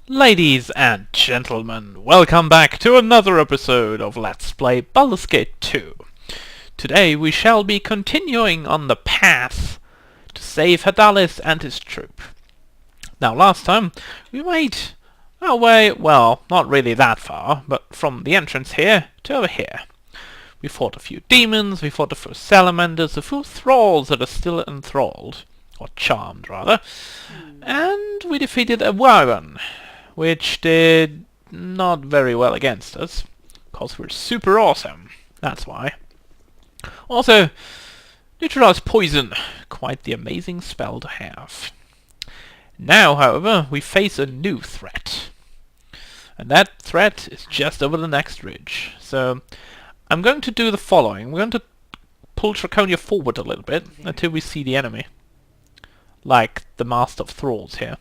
Ladies and gentlemen, welcome back to another episode of Let's Play Baldur's Gate 2. Today we shall be continuing on the path to save Hadalis and his troop. Now last time we made our way, well, not really that far, but from the entrance here to over here. We fought a few demons, we fought a few salamanders, a few thralls that are still enthralled, or charmed rather, and we defeated a Warden, which did not very well against us, because we're super awesome, that's why. Also, neutralize poison, quite the amazing spell to have. Now, however, we face a new threat, and that threat is just over the next ridge. So, I'm going to do the following. We're going to pull Draconia forward a little bit until we see the enemy, like the Master of Thralls here.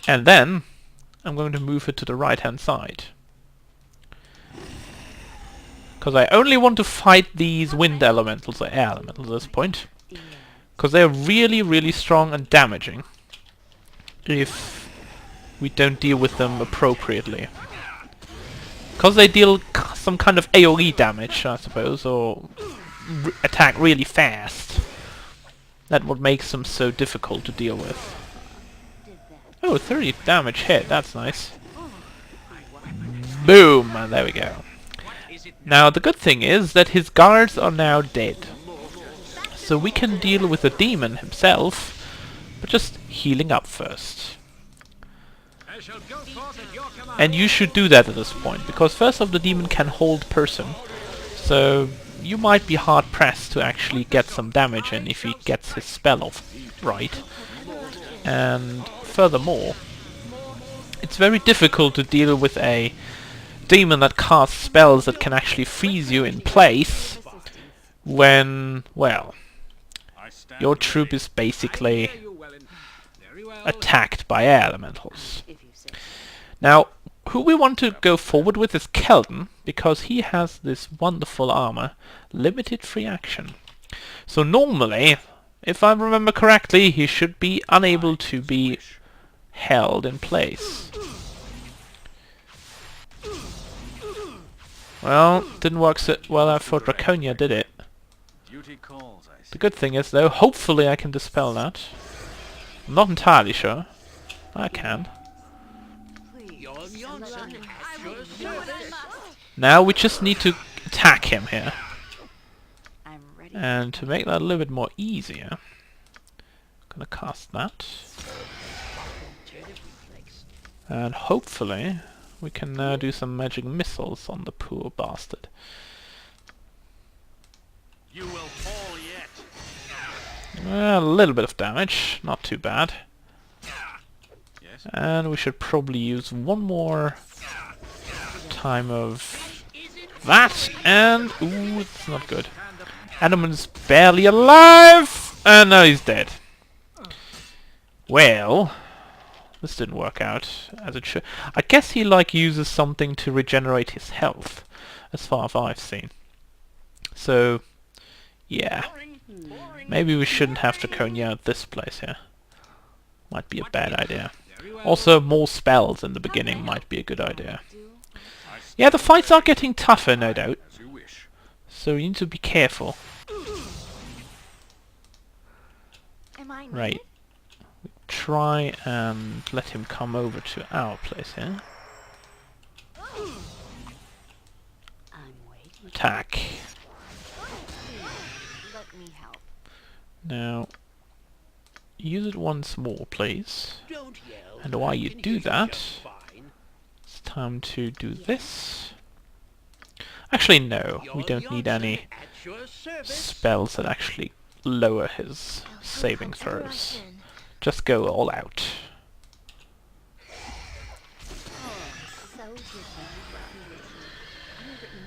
And then I'm going to move it to the right hand side, because I only want to fight these wind elementals or air elementals at this point, because they're really strong and damaging if we don't deal with them appropriately. Because they deal some kind of AoE damage, I suppose, or attack really fast. That's what makes them so difficult to deal with. Oh, 30 damage hit, that's nice. Boom! And there we go. Now, the good thing is that his guards are now dead. So we can deal with the demon himself, but just healing up first. And you should do that at this point, because first off, the demon can hold person. So you might be hard pressed to actually get some damage in if he gets his spell off right. And furthermore, it's very difficult to deal with a demon that casts spells that can actually freeze you in place when, well, your troop is basically attacked by air elementals. Now, who we want to go forward with is Keldon, because he has this wonderful armor, limited free action. So normally, if I remember correctly, he should be unable to be held in place. Well, didn't work so well for Draconia, did it? The good thing is, though, hopefully I can dispel that. I'm not entirely sure. I can. Now we just need to attack him here. And to make that a little bit more easier, I'm gonna cast that. And hopefully we can do some magic missiles on the poor bastard. You will fall yet. Well, a little bit of damage, not too bad. Yes. And we should probably use one more time of that, and ooh, it's not good. Animal's barely alive, and now he's dead. Well, this didn't work out as it should. I guess he uses something to regenerate his health, as far as I've seen. So, yeah, maybe we shouldn't have Draconia at this place here. Might be a bad idea. Also, more spells in the beginning might be a good idea. Yeah, the fights are getting tougher, no doubt. So you need to be careful. Right. Try and let him come over to our place here. Attack. Now, use it once more, please. And while you do that, it's time to do this. Actually, no, we don't need any spells that actually lower his saving throws. Just go all out.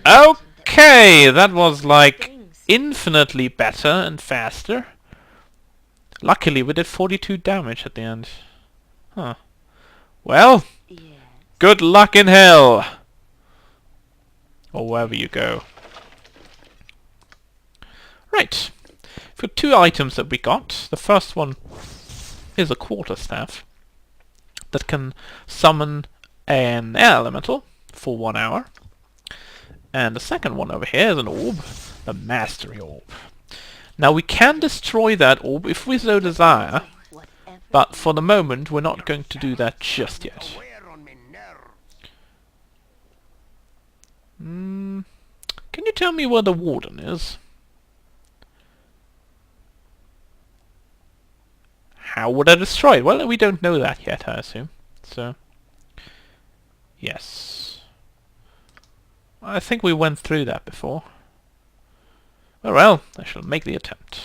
Okay, that was like infinitely better and faster. Luckily, we did 42 damage at the end. Huh. Well, good luck in hell! Or wherever you go. Right. For two items that we got. The first one is a quarterstaff. that can summon an air elemental for 1 hour. And the second one over here is an orb, the Mastery Orb. Now we can destroy that orb if we so desire, but for the moment we're not going to do that just yet. Can you tell me where the Warden is? How would I destroy it? Well, we don't know that yet, I assume. So, yes. I think we went through that before. Oh well, I shall make the attempt.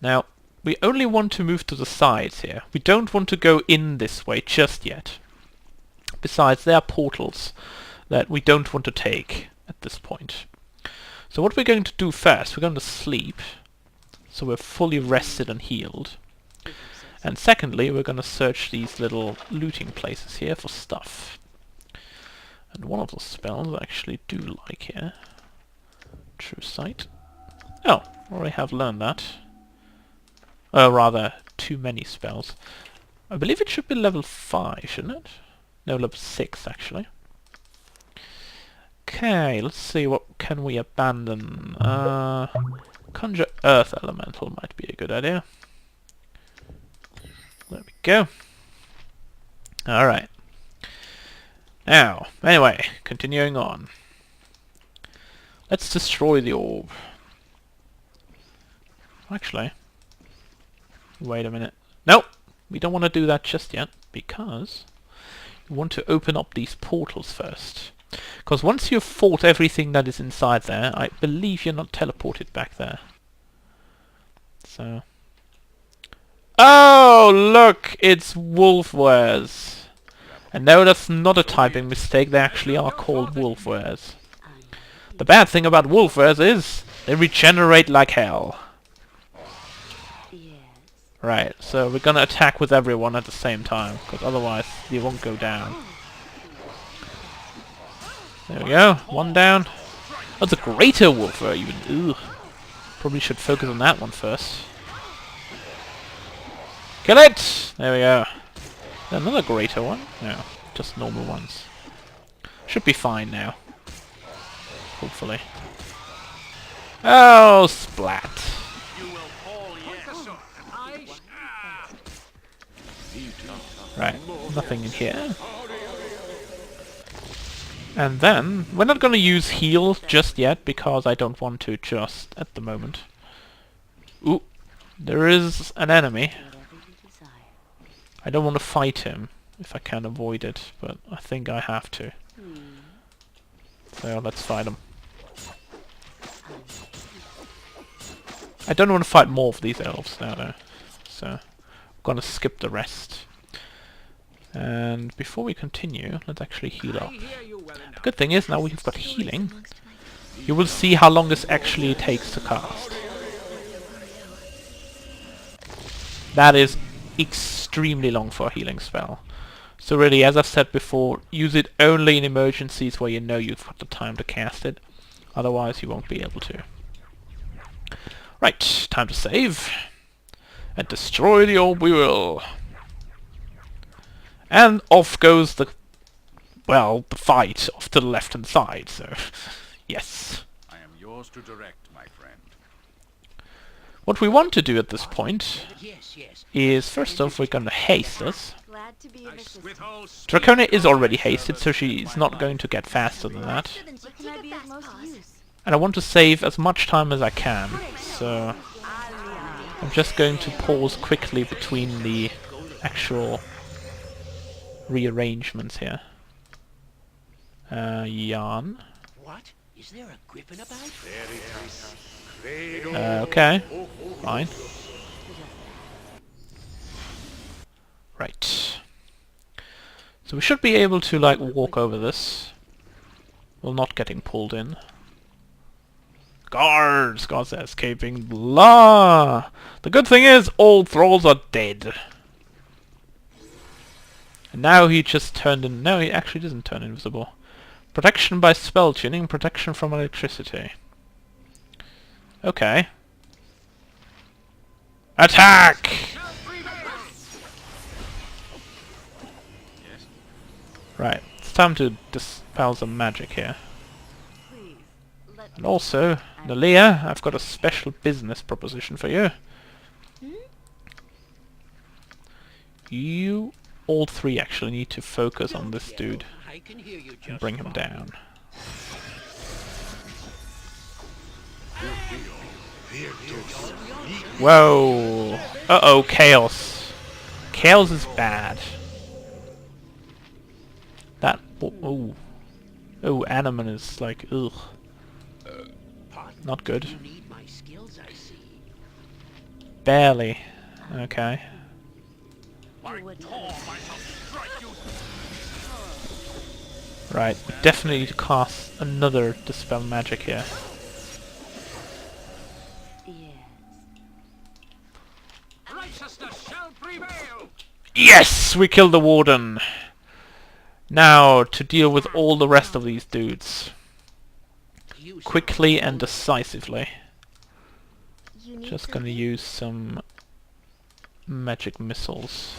Now, we only want to move to the sides here. We don't want to go in this way just yet. Besides, there are portals that we don't want to take at this point. So what we're going to do first, we're going to sleep, so we're fully rested and healed. And secondly, we're going to search these little looting places here for stuff. And one of the spells I actually do like here. True Sight. Oh, already have learned that. Or rather, too many spells. I believe it should be level 5, shouldn't it? No, level 6 actually. Okay, let's see, what can we abandon? Conjure Earth Elemental might be a good idea. There we go. Alright. Now, anyway, continuing on. Let's destroy the orb. Actually, wait a minute. Nope! We don't want to do that just yet, because we want to open up these portals first. Because once you've fought everything that is inside there, I believe you're not teleported back there. So... Oh, look! It's wolfwares! And no, that's not a typing mistake, they actually are called wolfwares. The bad thing about wolfwares is they regenerate like hell. Right, so we're gonna attack with everyone at the same time, because otherwise they won't go down. There we go, one down. Oh, it's a greater wolfware even. Ugh. Probably should focus on that one first. Kill it! There we go. Another greater one? No, just normal ones. Should be fine now. Hopefully. Oh, splat. Right, nothing in here. And then, we're not going to use heal just yet, because I don't want to just at the moment. Ooh, there is an enemy. I don't want to fight him, if I can avoid it, but I think I have to. So let's fight him. I don't want to fight more of these elves now though, so I'm gonna skip the rest. And before we continue, let's actually heal up. The good thing is, now we've got healing, you will see how long this actually takes to cast. That is extremely long for a healing spell. So really, as I've said before, use it only in emergencies where you know you've got the time to cast it. Otherwise you won't be able to. Right, time to save. And destroy the orb we will. And off goes the... well, the fight off to the left-hand side, so... yes. I am yours to direct, my friend. What we want to do at this point is, first off, we're going to haste us. Draconia is already hasted, so she's not going to get faster than that. And I want to save as much time as I can, so I'm just going to pause quickly between the actual rearrangements here. Yarn. What? Is there a griffin about? Okay, fine. Right. So we should be able to, like, walk over this while not getting pulled in. Guards! Guards are escaping. Blah! The good thing is, all thralls are dead. And now he just turned in... no, he actually doesn't turn invisible. Protection by spell tuning, protection from electricity. Okay. Attack! Right, it's time to dispel some magic here. And also, Nalia, I've got a special business proposition for you. You all three actually need to focus on this dude I can hear you and just bring him fine. down. Whoa! Uh-oh, chaos. Chaos is bad. That... oh. Oh, Animan is like, ugh. Pardon? Not good. You need my skills, I see. Barely. Okay. My Tor might not strike you. Right, we definitely need to cast another Dispel Magic here. Righteousness shall prevail. Yes! We killed the Warden! Now, to deal with all the rest of these dudes. You Quickly and decisively. You need Just gonna use some magic missiles.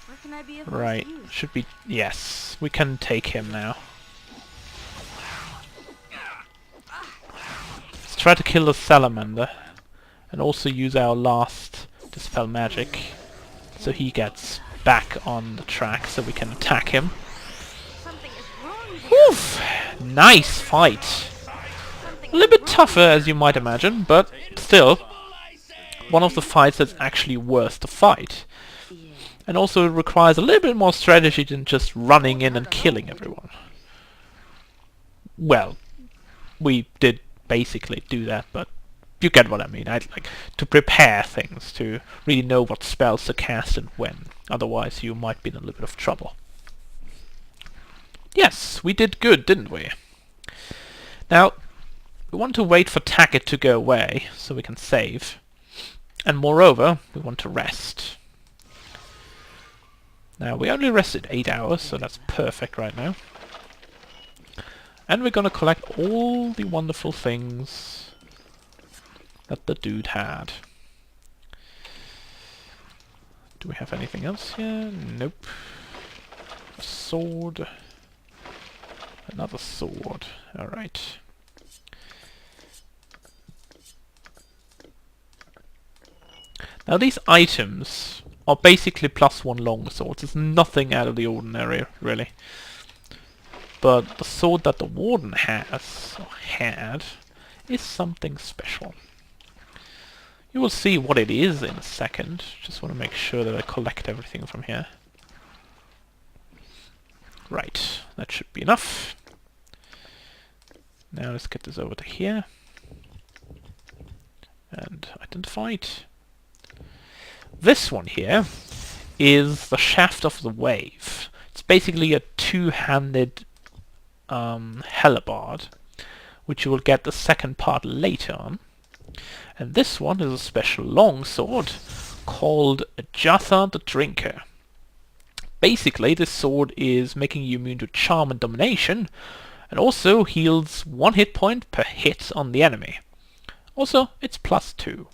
Where can I be of Right, most use? should be... yes, we can take him now. Let's try to kill the Salamander. And also use our last Dispel Magic. So he gets back on the track so we can attack him. Something is wrong here. Oof! Nice fight! Something A little bit tougher as you might imagine, but still one of the fights that's actually worth the fight. And also it requires a little bit more strategy than just running in and killing everyone. Well, we did basically do that, but you get what I mean. I'd like to prepare things, to really know what spells to cast and when. Otherwise you might be in a little bit of trouble. Yes, we did good, didn't we? Now, we want to wait for Tackett to go away, so we can save. And moreover, we want to rest. Now, we only rested 8 hours, so that's perfect right now. And we're gonna collect all the wonderful things that the dude had. Do we have anything else here? Nope. A sword. Another sword. Alright. Now these items are basically +1 long swords. It's nothing out of the ordinary, really. But the sword that the Warden has, or had, is something special. You will see what it is in a second. Just want to make sure that I collect everything from here. Right, that should be enough. Now let's get this over to here. And identify it. This one here is the Shaft of the Wave. It's basically a two-handed halberd, which you will get the second part later on. And this one is a special longsword called Jatha the Drinker. Basically, this sword is making you immune to charm and domination, and also heals 1 hit point per hit on the enemy. Also, it's +2.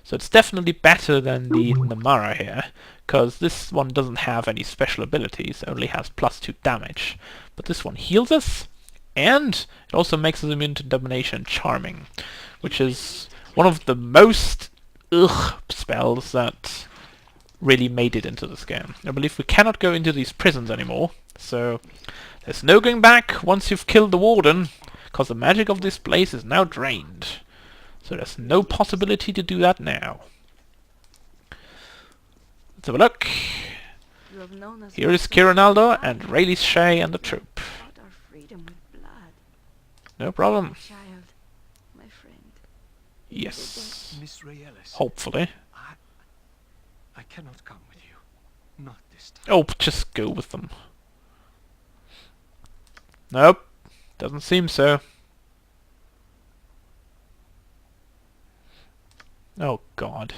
So it's definitely better than the Namara here, because this one doesn't have any special abilities, it only has +2 damage. But this one heals us, and it also makes us immune to domination and charming, which is one of the most spells that really made it into this game. I believe we cannot go into these prisons anymore, so there's no going back once you've killed the Warden, because the magic of this place is now drained. So there's no possibility to do that now. Let's have a look. You have known us Here is Kirinaldo and Rayleigh Shay and the troop. bought our freedom with blood. No problem. Child, my friend. Yes. Miss Raelis, Hopefully. I cannot come with you. Not this time. Oh, just go with them. Nope. Doesn't seem so. Oh God.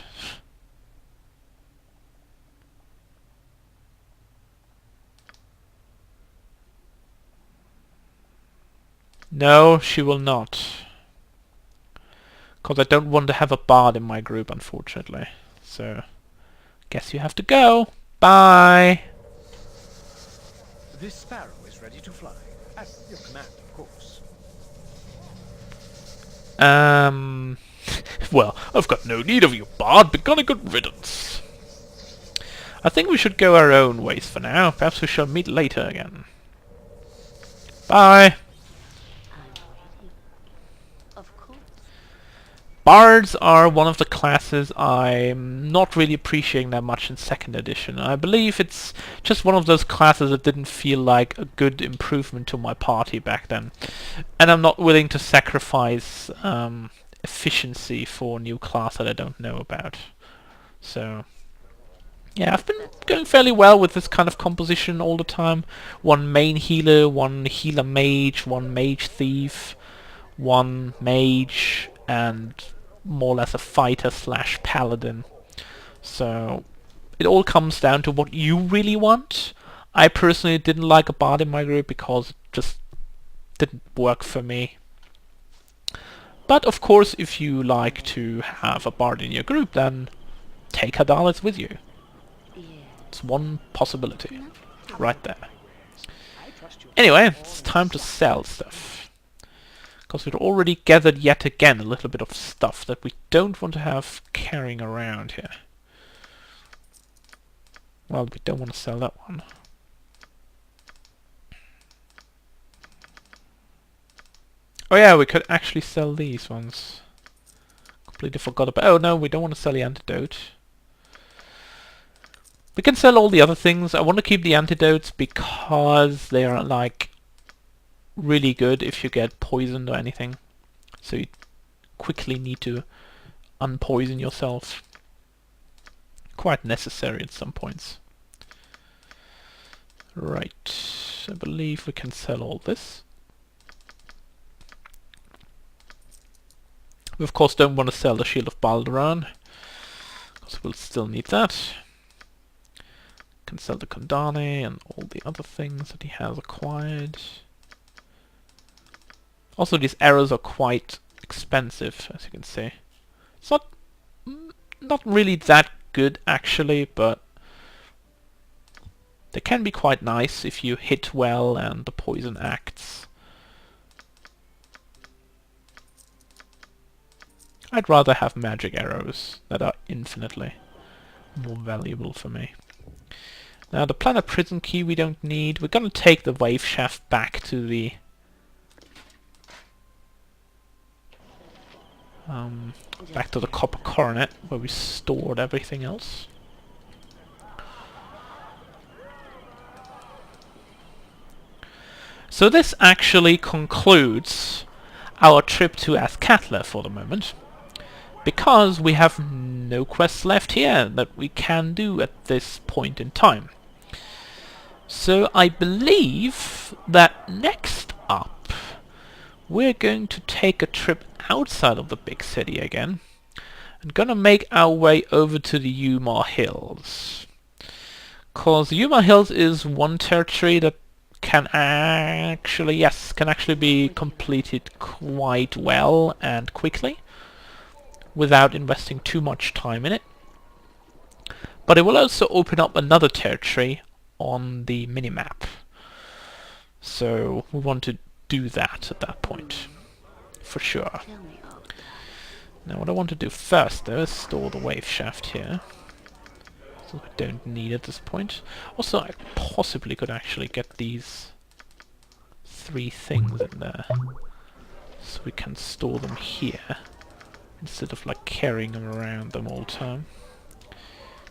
No, she will not. Because I don't want to have a bard in my group, unfortunately. So, guess you have to go. Bye! This sparrow is ready to fly. At your command, of course. Well, I've got no need of you, Bard. Begone a good riddance. I think we should go our own ways for now. Perhaps we shall meet later again. Bye! I'm waiting. Of course. Bards are one of the classes I'm not really appreciating that much in 2nd edition. I believe it's just one of those classes that didn't feel like a good improvement to my party back then. And I'm not willing to sacrifice efficiency for a new class that I don't know about. So yeah, I've been going fairly well with this kind of composition all the time. One main healer, one healer mage, one mage thief, one mage, and more or less a fighter slash paladin. So it all comes down to what you really want. I personally didn't like a bard in my group because it just didn't work for me. But of course, if you like to have a bard in your group, then take Hadalis with you. Yeah. It's one possibility No. right there. I trust you. Anyway, it's time to sell stuff. Because we've already gathered yet again a little bit of stuff that we don't want to have carrying around here. Well, we don't want to sell that one. Oh yeah, we could actually sell these ones. Completely forgot about... Oh no, we don't want to sell the antidote. We can sell all the other things. I want to keep the antidotes because they are like really good if you get poisoned or anything. So you quickly need to unpoison yourself. Quite necessary at some points. Right, I believe we can sell all this. We of course don't want to sell the Shield of Baldur, because we'll still need that. Can sell the Kondane and all the other things that he has acquired. Also, these arrows are quite expensive, as you can see. It's not really that good actually, but they can be quite nice if you hit well and the poison acts. I'd rather have magic arrows that are infinitely more valuable for me. Now the planet prison key we don't need. We're gonna take the wave shaft back to the copper coronet where we stored everything else. So this actually concludes our trip to Azkatla for the moment, because we have no quests left here that we can do at this point in time. So I believe that next up we're going to take a trip outside of the big city again and gonna make our way over to the Umar Hills. Cause the Umar Hills is one territory that can actually be completed quite well and quickly without investing too much time in it. But it will also open up another territory on the minimap. So we want to do that at that point, for sure. Tell me all about it. Now what I want to do first though is store the wave shaft here. So we don't need at this point. Also I possibly could actually get these 3 things in there. So we can store them here instead of like carrying them around them all the time.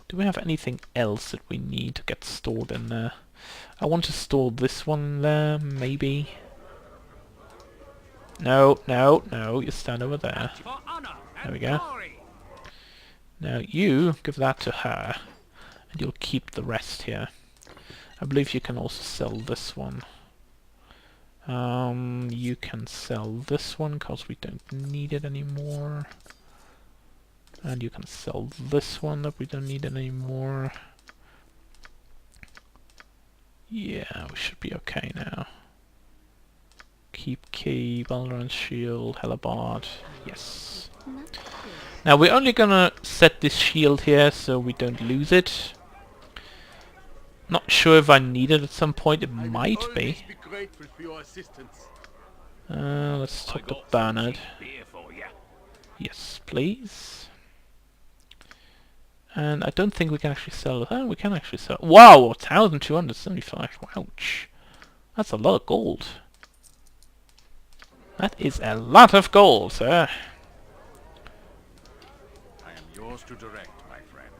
Do we have anything else that we need to get stored in there? I want to store this one there, maybe. No, no, no, you stand over there. For honor There we and go. glory. Now you give that to her, and you'll keep the rest here. I believe you can also sell this one. You can sell this one, because we don't need it anymore. And you can sell this one that we don't need it anymore. Yeah, we should be okay now. Keep key, Baldur shield, Hellebarde. Yes. Not good. Now we're only gonna set this shield here so we don't lose it. Not sure if I need it at some point. It might be. Be grateful for your assistance. Let's talk to Bernard. Beer for you. Yes, please. And I don't think we can actually sell it. Oh, we can actually sell. Wow, 1,275. Ouch. That's a lot of gold. That is a lot of gold, sir. I am yours to direct, my friend.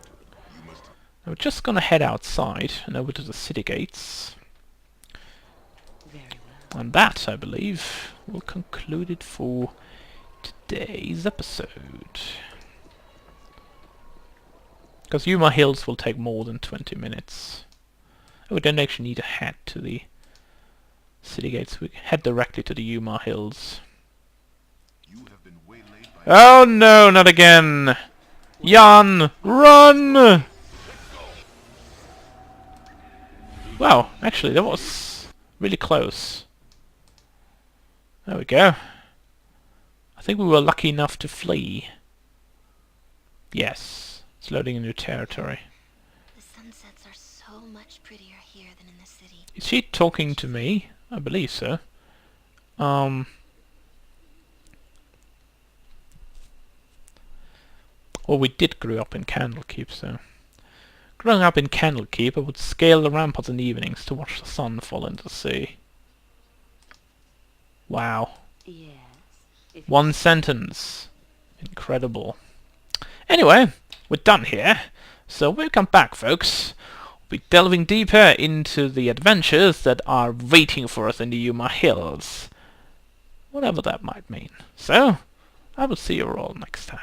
You must. Now we're just gonna head outside and over to the city gates. Very well. And that, I believe, will conclude it for today's episode. Because Yuma Hills will take more than 20 minutes. Oh, we don't actually need to head to the city gates. We head directly to the Yuma Hills. You have been waylaid by. Oh no, not again! Jan, run! Wow, actually that was really close. There we go. I think we were lucky enough to flee. Yes, it's loading a new territory. The sunsets are so much prettier here than in the city. Is she talking to me? I believe so. Well, we did grow up in Candlekeep, so... Growing up in Candlekeep, I would scale the ramparts in the evenings to watch the sun fall into the sea. Wow. Yes. If One sentence. Incredible. Anyway, we're done here. So when we come back, folks, we'll be delving deeper into the adventures that are waiting for us in the Yuma Hills. Whatever that might mean. So, I will see you all next time.